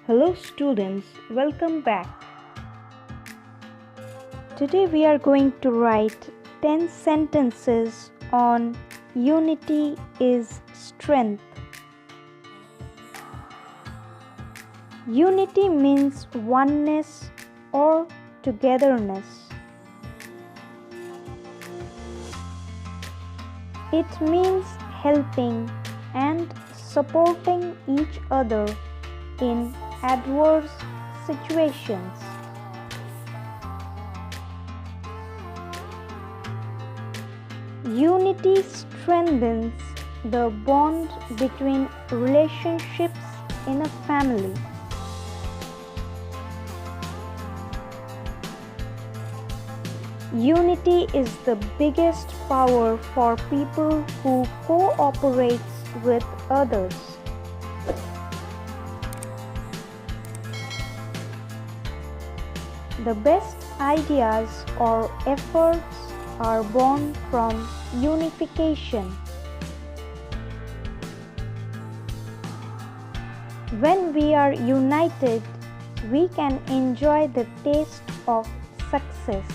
Hello students, welcome back. Today we are going to write 10 sentences on unity is strength. Unity means oneness or togetherness. It means helping and supporting each other in adverse situations. Unity strengthens the bond between relationships in a family. Unity is the biggest power for people who cooperate with others. The best ideas or efforts are born from unification. When we are united, we can enjoy the taste of success.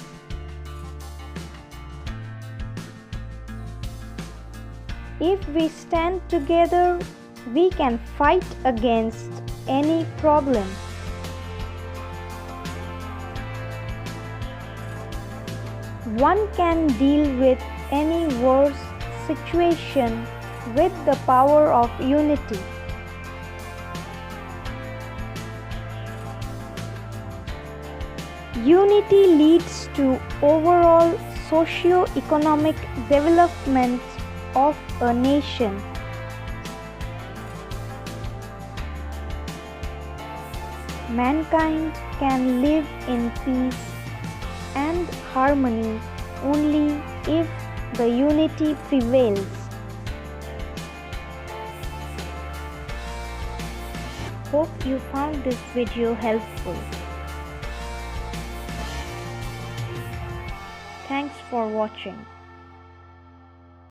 If we stand together, we can fight against any problem. One can deal with any worse situation with the power of unity. Unity leads to overall socio-economic development of a nation. Mankind can live in peace and harmony only if the unity prevails. Hope you found this video helpful. Thanks for watching.